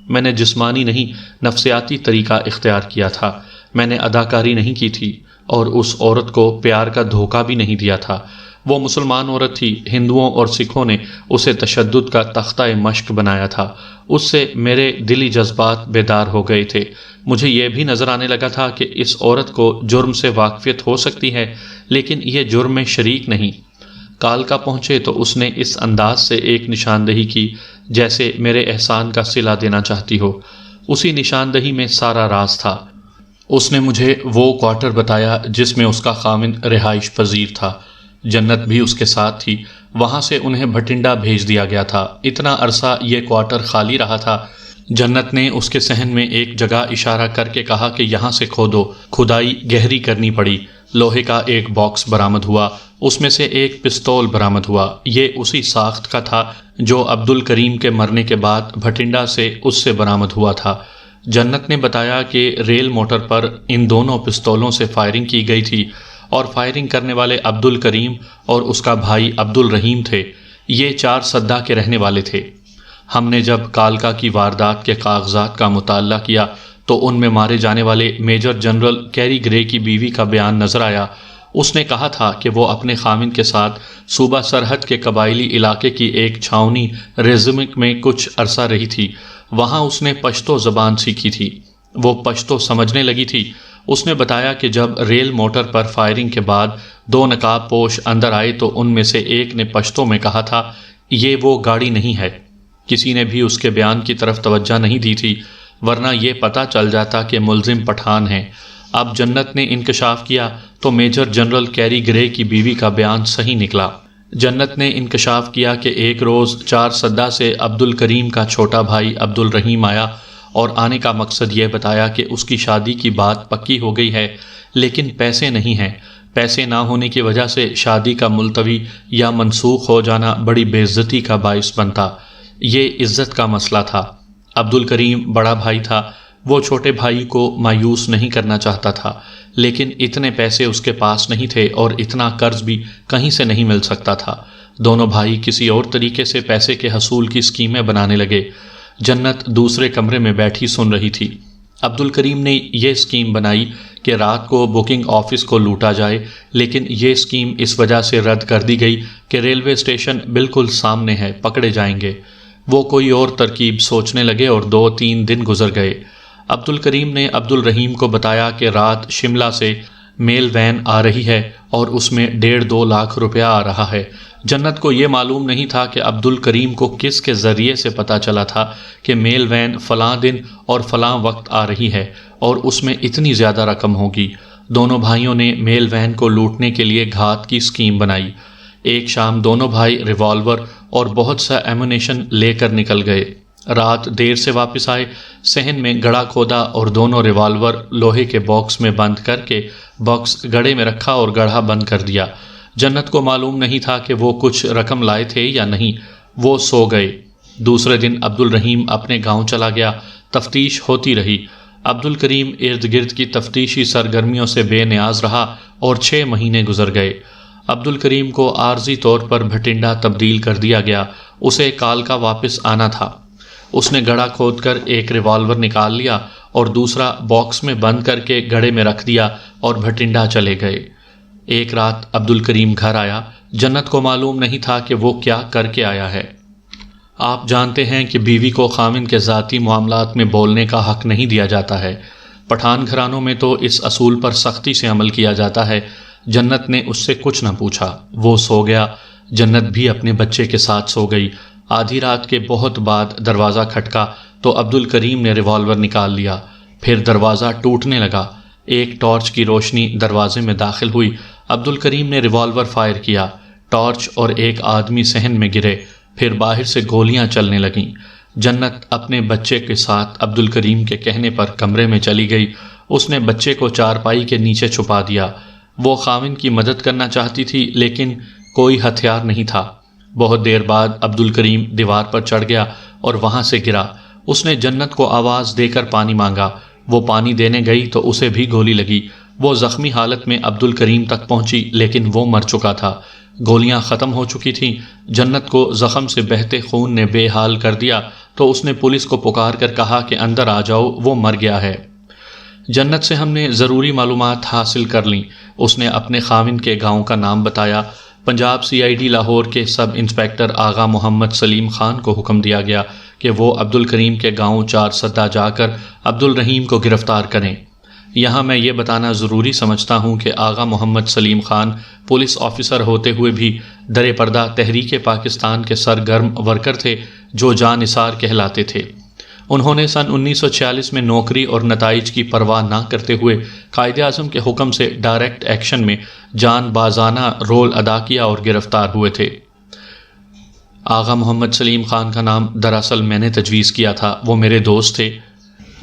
میں نے جسمانی نہیں نفسیاتی طریقہ اختیار کیا تھا، میں نے اداکاری نہیں کی تھی اور اس عورت کو پیار کا دھوکہ بھی نہیں دیا تھا۔ وہ مسلمان عورت تھی، ہندوؤں اور سکھوں نے اسے تشدد کا تختہ مشق بنایا تھا۔ اس سے میرے دلی جذبات بیدار ہو گئے تھے۔ مجھے یہ بھی نظر آنے لگا تھا کہ اس عورت کو جرم سے واقفیت ہو سکتی ہے، لیکن یہ جرم میں شریک نہیں۔ کالکا پہنچے تو اس نے اس انداز سے ایک نشاندہی کی جیسے میرے احسان کا صلہ دینا چاہتی ہو۔ اسی نشاندہی میں سارا راز تھا۔ اس نے مجھے وہ کوارٹر بتایا جس میں اس کا خاوند رہائش پذیر تھا۔ جنت بھی اس کے ساتھ تھی۔ وہاں سے انہیں بھٹنڈا بھیج دیا گیا تھا۔ اتنا عرصہ یہ کوارٹر خالی رہا تھا۔ جنت نے اس کے صحن میں ایک جگہ اشارہ کر کے کہا کہ یہاں سے کھودو۔ کھدائی گہری کرنی پڑی۔ لوہے کا ایک باکس برآمد ہوا، اس میں سے ایک پستول برآمد ہوا۔ یہ اسی ساخت کا تھا جو عبد الکریم کے مرنے کے بعد بھٹنڈا سے اس سے برآمد ہوا تھا۔ جنت نے بتایا کہ ریل موٹر پر ان دونوں پستولوں سے فائرنگ کی گئی تھی اور فائرنگ کرنے والے عبد الکریم اور اس کا بھائی عبد الرحیم تھے۔ یہ 4 سدہ کے رہنے والے تھے۔ ہم نے جب کالکا کی واردات کے کاغذات کا مطالعہ کیا تو ان میں مارے جانے والے میجر جنرل کیری گرے کی بیوی کا بیان نظر آیا۔ اس نے کہا تھا کہ وہ اپنے خاوند کے ساتھ صوبہ سرحد کے قبائلی علاقے کی ایک چھاؤنی ریزمک میں کچھ عرصہ رہی تھی۔ وہاں اس نے پشتو زبان سیکھی تھی۔ وہ پشتو سمجھنے لگی تھی۔ اس نے بتایا کہ جب ریل موٹر پر فائرنگ کے بعد 2 نقاب پوش اندر آئے تو ان میں سے ایک نے پشتو میں کہا تھا، یہ وہ گاڑی نہیں ہے۔ کسی نے بھی اس کے بیان کی طرف توجہ نہیں دی تھی، ورنہ یہ پتہ چل جاتا کہ ملزم پٹھان ہیں۔ اب جنت نے انکشاف کیا تو میجر جنرل کیری گرے کی بیوی کا بیان صحیح نکلا۔ جنت نے انکشاف کیا کہ ایک روز 4 سدہ سے عبد الکریم کا چھوٹا بھائی عبد الرحیم آیا اور آنے کا مقصد یہ بتایا کہ اس کی شادی کی بات پکی ہو گئی ہے، لیکن پیسے نہیں ہیں۔ پیسے نہ ہونے کی وجہ سے شادی کا ملتوی یا منسوخ ہو جانا بڑی بے عزتی کا باعث بنتا۔ یہ عزت کا مسئلہ تھا۔ عبد الکریم بڑا بھائی تھا، وہ چھوٹے بھائی کو مایوس نہیں کرنا چاہتا تھا، لیکن اتنے پیسے اس کے پاس نہیں تھے اور اتنا قرض بھی کہیں سے نہیں مل سکتا تھا۔ دونوں بھائی کسی اور طریقے سے پیسے کے حصول کی اسکیمیں بنانے لگے۔ جنت دوسرے کمرے میں بیٹھی سن رہی تھی۔ عبد الکریم نے یہ اسکیم بنائی کہ رات کو بکنگ آفس کو لوٹا جائے، لیکن یہ اسکیم اس وجہ سے رد کر دی گئی کہ ریلوے اسٹیشن بالکل سامنے ہے، پکڑے جائیں گے۔ وہ کوئی اور ترکیب سوچنے لگے اور 2-3 دن گزر گئے۔ عبد الکریم نے عبد الرحیم کو بتایا کہ رات شملہ سے میل وین آ رہی ہے اور اس میں 1.5-2 لاکھ روپیہ آ رہا ہے۔ جنت کو یہ معلوم نہیں تھا کہ عبد الکریم کو کس کے ذریعے سے پتہ چلا تھا کہ میل وین فلاں دن اور فلاں وقت آ رہی ہے اور اس میں اتنی زیادہ رقم ہوگی۔ دونوں بھائیوں نے میل وین کو لوٹنے کے لیے گھات کی اسکیم بنائی۔ ایک شام دونوں بھائی ریوالور اور بہت سا ایمونیشن لے کر نکل گئے۔ رات دیر سے واپس آئے، صحن میں گڑھا کھودا اور دونوں ریوالور لوہے کے باکس میں بند کر کے باکس گڑھے میں رکھا اور گڑھا بند کر دیا۔ جنت کو معلوم نہیں تھا کہ وہ کچھ رقم لائے تھے یا نہیں۔ وہ سو گئے۔ دوسرے دن عبد الرحیم اپنے گاؤں چلا گیا۔ تفتیش ہوتی رہی۔ عبد الکریم ارد گرد کی تفتیشی سرگرمیوں سے بے نیاز رہا اور 6 مہینے گزر گئے۔ عبد الکریم کو عارضی طور پر بھٹنڈا تبدیل کر دیا گیا۔ اسے کالکا واپس آنا تھا۔ اس نے گڑھا کھود کر ایک ریوالور نکال لیا اور دوسرا باکس میں بند کر کے گڑھے میں رکھ دیا اور بھٹنڈا چلے گئے۔ ایک رات عبد الکریم گھر آیا۔ جنت کو معلوم نہیں تھا کہ وہ کیا کر کے آیا ہے۔ آپ جانتے ہیں کہ بیوی کو خاوند کے ذاتی معاملات میں بولنے کا حق نہیں دیا جاتا ہے۔ پٹھان گھرانوں میں تو اس اصول پر سختی سے عمل کیا جاتا ہے۔ جنت نے اس سے کچھ نہ پوچھا۔ وہ سو گیا۔ جنت بھی اپنے بچے کے ساتھ سو گئی۔ آدھی رات کے بہت بعد دروازہ کھٹکا تو عبد الکریم نے ریوالور نکال لیا۔ پھر دروازہ ٹوٹنے لگا۔ ایک ٹارچ کی روشنی دروازے میں داخل ہوئی۔ عبد الکریم نے ریوالور فائر کیا۔ ٹارچ اور ایک آدمی صحن میں گرے۔ پھر باہر سے گولیاں چلنے لگیں۔ جنت اپنے بچے کے ساتھ عبد الکریم کے کہنے پر کمرے میں چلی گئی۔ اس نے بچے کو چارپائی کے نیچے چھپا دیا۔ وہ خاوند کی مدد کرنا چاہتی تھی لیکن کوئی ہتھیار نہیں تھا۔ بہت دیر بعد عبد الکریم دیوار پر چڑھ گیا اور وہاں سے گرا۔ اس نے جنت کو آواز دے کر پانی مانگا۔ وہ پانی دینے گئی تو اسے بھی گولی لگی۔ وہ زخمی حالت میں عبد الکریم تک پہنچی لیکن وہ مر چکا تھا۔ گولیاں ختم ہو چکی تھیں۔ جنت کو زخم سے بہتے خون نے بے حال کر دیا تو اس نے پولیس کو پکار کر کہا کہ اندر آ جاؤ، وہ مر گیا ہے۔ جنت سے ہم نے ضروری معلومات حاصل کر لیں۔ اس نے اپنے خاوند کے گاؤں کا نام بتایا۔ پنجاب CID لاہور کے سب انسپیکٹر آغا محمد سلیم خان کو حکم دیا گیا کہ وہ عبد الکریم کے گاؤں 4 سدہ جا کر عبد الرحیم کو گرفتار کریں۔ یہاں میں یہ بتانا ضروری سمجھتا ہوں کہ آغا محمد سلیم خان پولیس آفیسر ہوتے ہوئے بھی در پردہ تحریک پاکستان کے سرگرم ورکر تھے جو جاں نثار کہلاتے تھے۔ انہوں نے سن 1946 میں نوکری اور نتائج کی پرواہ نہ کرتے ہوئے قائد اعظم کے حکم سے ڈائریکٹ ایکشن میں جان بازانہ رول ادا کیا اور گرفتار ہوئے تھے۔ آغا محمد سلیم خان کا نام دراصل میں نے تجویز کیا تھا، وہ میرے دوست تھے۔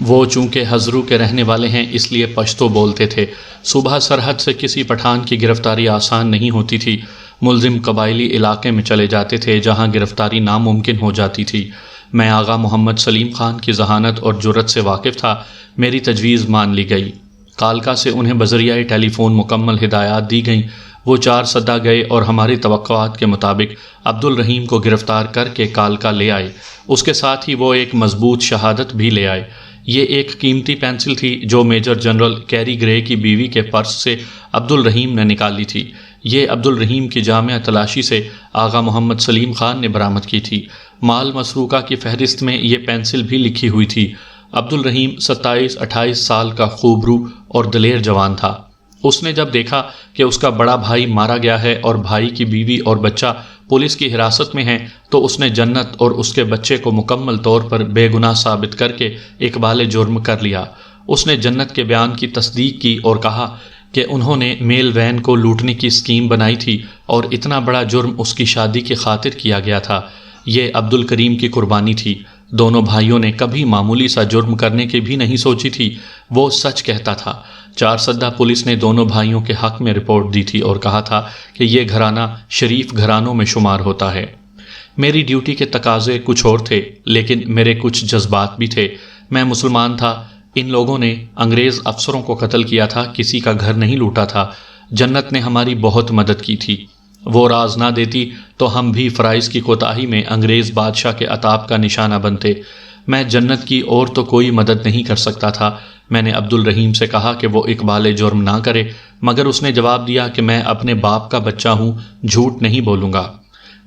وہ چونکہ ہزرو کے رہنے والے ہیں اس لیے پشتو بولتے تھے۔ صوبہ سرحد سے کسی پٹھان کی گرفتاری آسان نہیں ہوتی تھی، ملزم قبائلی علاقے میں چلے جاتے تھے جہاں گرفتاری ناممکن ہو جاتی تھی۔ میں آغا محمد سلیم خان کی ذہانت اور جرأت سے واقف تھا، میری تجویز مان لی گئی۔ کالکا سے انہیں بذریعہ ٹیلی فون مکمل ہدایات دی گئیں۔ وہ 4 سدہ گئے اور ہماری توقعات کے مطابق عبد الرحیم کو گرفتار کر کے کالکا لے آئے۔ اس کے ساتھ ہی وہ ایک مضبوط شہادت بھی لے آئے۔ یہ ایک قیمتی پینسل تھی جو میجر جنرل کیری گرے کی بیوی کے پرس سے عبد الرحیم نے نکالی تھی۔ یہ عبد الرحیم کی جامع تلاشی سے آغا محمد سلیم خان نے برآمد کی تھی۔ مال مسروقہ کی فہرست میں یہ پینسل بھی لکھی ہوئی تھی۔ عبد الرحیم 27-28 سال کا خوبرو اور دلیر جوان تھا۔ اس نے جب دیکھا کہ اس کا بڑا بھائی مارا گیا ہے اور بھائی کی بیوی اور بچہ پولیس کی حراست میں ہیں تو اس نے جنت اور اس کے بچے کو مکمل طور پر بے گناہ ثابت کر کے اقبال جرم کر لیا۔ اس نے جنت کے بیان کی تصدیق کی اور کہا کہ انہوں نے میل وین کو لوٹنے کی اسکیم بنائی تھی اور اتنا بڑا جرم اس کی شادی کی خاطر کیا گیا تھا۔ یہ عبد الکریم کی قربانی تھی۔ دونوں بھائیوں نے کبھی معمولی سا جرم کرنے کی بھی نہیں سوچی تھی۔ وہ سچ کہتا تھا۔ 4 سدہ پولیس نے دونوں بھائیوں کے حق میں رپورٹ دی تھی اور کہا تھا کہ یہ گھرانہ شریف گھرانوں میں شمار ہوتا ہے۔ میری ڈیوٹی کے تقاضے کچھ اور تھے لیکن میرے کچھ جذبات بھی تھے۔ میں مسلمان تھا۔ ان لوگوں نے انگریز افسروں کو قتل کیا تھا، کسی کا گھر نہیں لوٹا تھا۔ جنت نے ہماری بہت مدد کی تھی۔ وہ راز نہ دیتی تو ہم بھی فرائض کی کوتاہی میں انگریز بادشاہ کے عتاب کا نشانہ بنتے۔ میں جنت کی اور تو کوئی مدد نہیں کر سکتا تھا۔ میں نے عبد الرحیم سے کہا کہ وہ اقبال جرم نہ کرے، مگر اس نے جواب دیا کہ میں اپنے باپ کا بچہ ہوں، جھوٹ نہیں بولوں گا۔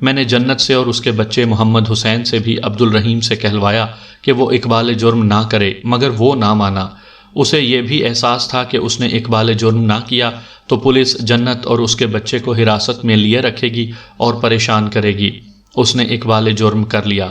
میں نے جنت سے اور اس کے بچے محمد حسین سے بھی عبد الرحیم سے کہلوایا کہ وہ اقبال جرم نہ کرے، مگر وہ نہ مانا۔ اسے یہ بھی احساس تھا کہ اس نے اقبال جرم نہ کیا تو پولیس جنت اور اس کے بچے کو حراست میں لیے رکھے گی اور پریشان کرے گی۔ اس نے اقبال جرم کر لیا۔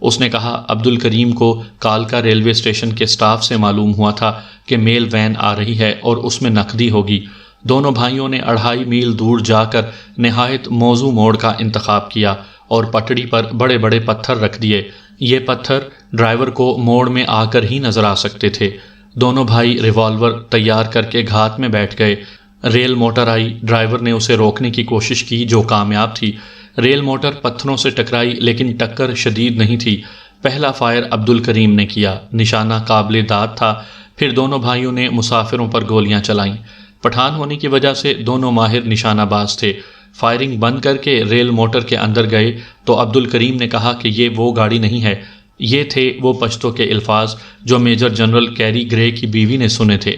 اس نے کہا عبد الکریم کو کالکا ریلوے اسٹیشن کے سٹاف سے معلوم ہوا تھا کہ میل وین آ رہی ہے اور اس میں نقدی ہوگی۔ دونوں بھائیوں نے 2.5 میل دور جا کر نہایت موزوں موڑ کا انتخاب کیا اور پٹڑی پر بڑے بڑے پتھر رکھ دیے۔ یہ پتھر ڈرائیور کو موڑ میں آ کر ہی نظر آ سکتے تھے۔ دونوں بھائی ریوالور تیار کر کے گھات میں بیٹھ گئے۔ ریل موٹر آئی، ڈرائیور نے اسے روکنے کی کوشش کی جو کامیاب تھی۔ ریل موٹر پتھروں سے ٹکرائی لیکن ٹکر شدید نہیں تھی۔ پہلا فائر عبد الکریم نے کیا، نشانہ قابل داد تھا۔ پھر دونوں بھائیوں نے مسافروں پر گولیاں چلائیں۔ پٹھان ہونے کی وجہ سے دونوں ماہر نشانہ باز تھے۔ فائرنگ بند کر کے ریل موٹر کے اندر گئے تو عبد الکریم نے کہا کہ یہ وہ گاڑی نہیں ہے۔ یہ تھے وہ پشتو کے الفاظ جو میجر جنرل کیری گرے کی بیوی نے سنے تھے۔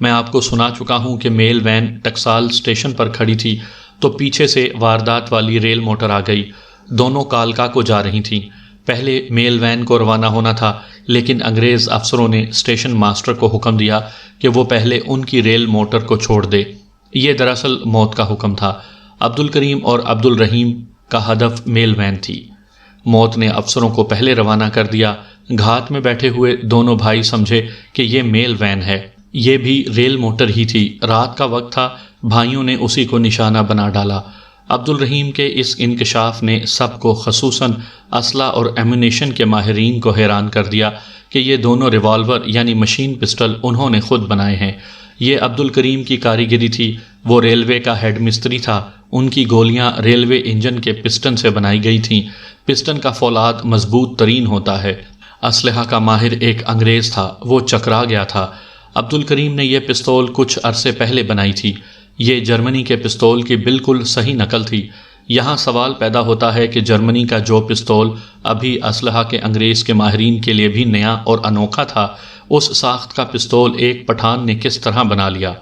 میں آپ کو سنا چکا ہوں کہ میل وین ٹکسال اسٹیشن پر کھڑی تھی تو پیچھے سے واردات والی ریل موٹر آ گئی۔ دونوں کالکا کو جا رہی تھیں۔ پہلے میل وین کو روانہ ہونا تھا لیکن انگریز افسروں نے اسٹیشن ماسٹر کو حکم دیا کہ وہ پہلے ان کی ریل موٹر کو چھوڑ دے۔ یہ دراصل موت کا حکم تھا۔ عبد الکریم اور عبد الرحیم کا ہدف میل وین تھی۔ موت نے افسروں کو پہلے روانہ کر دیا۔ گھات میں بیٹھے ہوئے دونوں بھائی سمجھے کہ یہ میل وین ہے، یہ بھی ریل موٹر ہی تھی۔ رات کا وقت تھا، بھائیوں نے اسی کو نشانہ بنا ڈالا۔ عبد الرحیم کے اس انکشاف نے سب کو خصوصاً اسلحہ اور ایمونیشن کے ماہرین کو حیران کر دیا کہ یہ دونوں ریوالور یعنی مشین پسٹل انہوں نے خود بنائے ہیں۔ یہ عبد الکریم کی کاریگری تھی۔ وہ ریلوے کا ہیڈ مستری تھا۔ ان کی گولیاں ریلوے انجن کے پسٹن سے بنائی گئی تھیں۔ پسٹن کا فولاد مضبوط ترین ہوتا ہے۔ اسلحہ کا ماہر ایک انگریز تھا، وہ چکرا گیا تھا۔ عبد الکریم نے یہ پستول کچھ عرصے پہلے بنائی تھی۔ یہ جرمنی کے پستول کی بالکل صحیح نقل تھی۔ یہاں سوال پیدا ہوتا ہے کہ جرمنی کا جو پستول ابھی اسلحہ کے انگریز کے ماہرین کے لیے بھی نیا اور انوکھا تھا، اس ساخت کا پستول ایک پٹھان نے کس طرح بنا لیا؟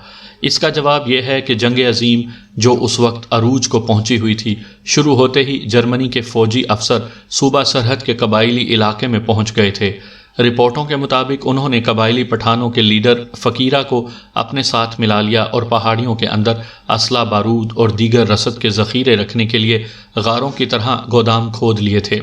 اس کا جواب یہ ہے کہ جنگ عظیم جو اس وقت عروج کو پہنچی ہوئی تھی، شروع ہوتے ہی جرمنی کے فوجی افسر صوبہ سرحد کے قبائلی علاقے میں پہنچ گئے تھے۔ رپورٹوں کے مطابق انہوں نے قبائلی پٹھانوں کے لیڈر فقیرہ کو اپنے ساتھ ملا لیا اور پہاڑیوں کے اندر اسلحہ، بارود اور دیگر رسد کے ذخیرے رکھنے کے لیے غاروں کی طرح گودام کھود لیے تھے۔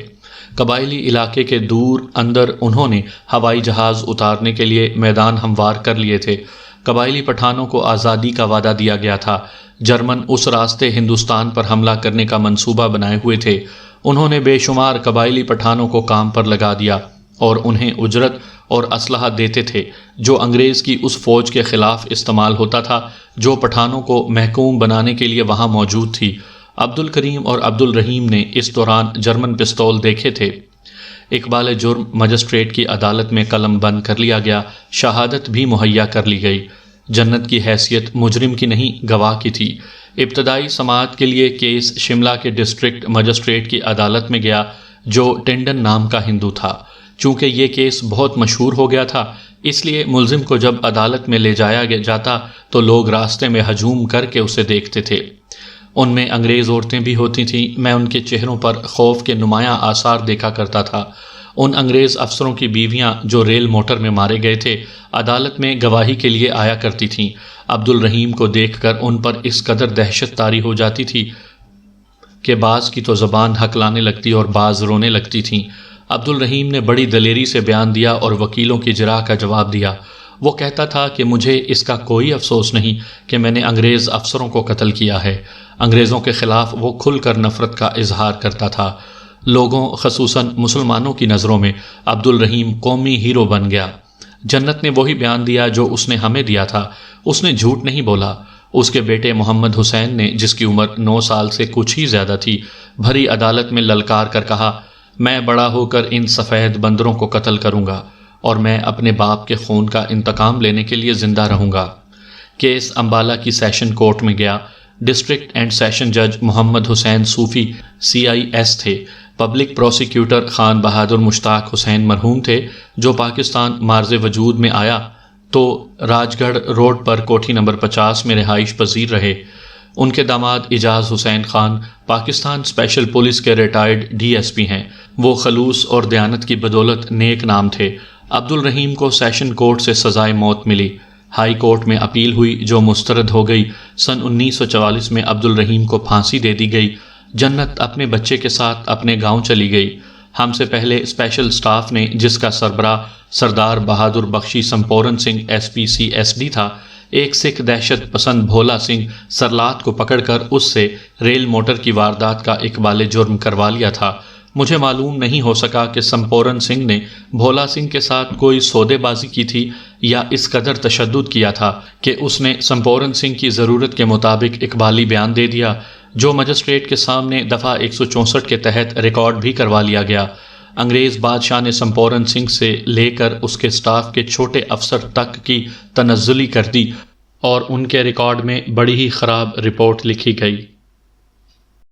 قبائلی علاقے کے دور اندر انہوں نے ہوائی جہاز اتارنے کے لیے میدان ہموار کر لیے تھے۔ قبائلی پٹھانوں کو آزادی کا وعدہ دیا گیا تھا۔ جرمن اس راستے ہندوستان پر حملہ کرنے کا منصوبہ بنائے ہوئے تھے۔ انہوں نے بے شمار قبائلی پٹھانوں کو کام پر لگا دیا اور انہیں اجرت اور اسلحہ دیتے تھے جو انگریز کی اس فوج کے خلاف استعمال ہوتا تھا جو پٹھانوں کو محکوم بنانے کے لیے وہاں موجود تھی۔ عبد الکریم اور عبد الرحیم نے اس دوران جرمن پستول دیکھے تھے۔ اقبال جرم مجسٹریٹ کی عدالت میں قلم بند کر لیا گیا، شہادت بھی مہیا کر لی گئی۔ جنت کی حیثیت مجرم کی نہیں، گواہ کی تھی۔ ابتدائی سماعت کے لیے کیس شملہ کے ڈسٹرکٹ مجسٹریٹ کی عدالت میں گیا جو ٹنڈن نام کا ہندو تھا۔ چونکہ یہ کیس بہت مشہور ہو گیا تھا، اس لیے ملزم کو جب عدالت میں لے جایا جاتا تو لوگ راستے میں ہجوم کر کے اسے دیکھتے تھے۔ ان میں انگریز عورتیں بھی ہوتی تھیں۔ میں ان کے چہروں پر خوف کے نمایاں آثار دیکھا کرتا تھا۔ ان انگریز افسروں کی بیویاں جو ریل موٹر میں مارے گئے تھے عدالت میں گواہی کے لیے آیا کرتی تھیں۔ عبد الرحیم کو دیکھ کر ان پر اس قدر دہشت طاری ہو جاتی تھی کہ بعض کی تو زبان ہکلانے لگتی اور بعض رونے لگتی تھیں۔ عبد الرحیم نے بڑی دلیری سے بیان دیا اور وکیلوں کی جراح کا جواب دیا۔ وہ کہتا تھا کہ مجھے اس کا کوئی افسوس نہیں کہ میں نے انگریز افسروں کو قتل کیا ہے۔ انگریزوں کے خلاف وہ کھل کر نفرت کا اظہار کرتا تھا۔ لوگوں خصوصاً مسلمانوں کی نظروں میں عبد الرحیم قومی ہیرو بن گیا۔ جنت نے وہی بیان دیا جو اس نے ہمیں دیا تھا۔ اس نے جھوٹ نہیں بولا۔ اس کے بیٹے محمد حسین نے، جس کی عمر 9 سال سے کچھ ہی زیادہ تھی، بھری عدالت میں للکار کر کہا، میں بڑا ہو کر ان سفید بندروں کو قتل کروں گا اور میں اپنے باپ کے خون کا انتقام لینے کے لیے زندہ رہوں گا۔ کیس امبالہ کی سیشن کورٹ میں گیا۔ ڈسٹرکٹ اینڈ سیشن جج محمد حسین صوفی CIS تھے۔ پبلک پروسیکیوٹر خان بہادر مشتاق حسین مرحوم تھے جو پاکستان مارز وجود میں آیا تو راج گڑھ روڈ پر کوٹھی نمبر 50 میں رہائش پذیر رہے۔ ان کے داماد اجاز حسین خان پاکستان اسپیشل پولیس کے ریٹائرڈ DSP ہیں۔ وہ خلوص اور دیانت کی بدولت نیک نام تھے۔ عبد الرحیم کو سیشن کورٹ سے سزائے موت ملی۔ ہائی کورٹ میں اپیل ہوئی جو مسترد ہو گئی۔ سن 1944 میں عبد الرحیم کو پھانسی دے دی گئی۔ جنت اپنے بچے کے ساتھ اپنے گاؤں چلی گئی۔ ہم سے پہلے اسپیشل سٹاف نے، جس کا سربراہ سردار بہادر بخشی سمپورن سنگھ SPC SD تھا، ایک سکھ دہشت پسند بھولا سنگھ سرلات کو پکڑ کر اس سے ریل موٹر کی واردات کا اقبال جرم کروا لیا تھا۔ مجھے معلوم نہیں ہو سکا کہ سمپورن سنگھ نے بھولا سنگھ کے ساتھ کوئی سودے بازی کی تھی یا اس قدر تشدد کیا تھا کہ اس نے سمپورن سنگھ کی ضرورت کے مطابق اقبالی بیان دے دیا جو مجسٹریٹ کے سامنے دفعہ 164 کے تحت ریکارڈ بھی کروا لیا گیا۔ انگریز بادشاہ نے سمپورن سنگھ سے لے کر اس کے سٹاف کے چھوٹے افسر تک کی تنزلی کر دی اور ان کے ریکارڈ میں بڑی ہی خراب رپورٹ لکھی گئی۔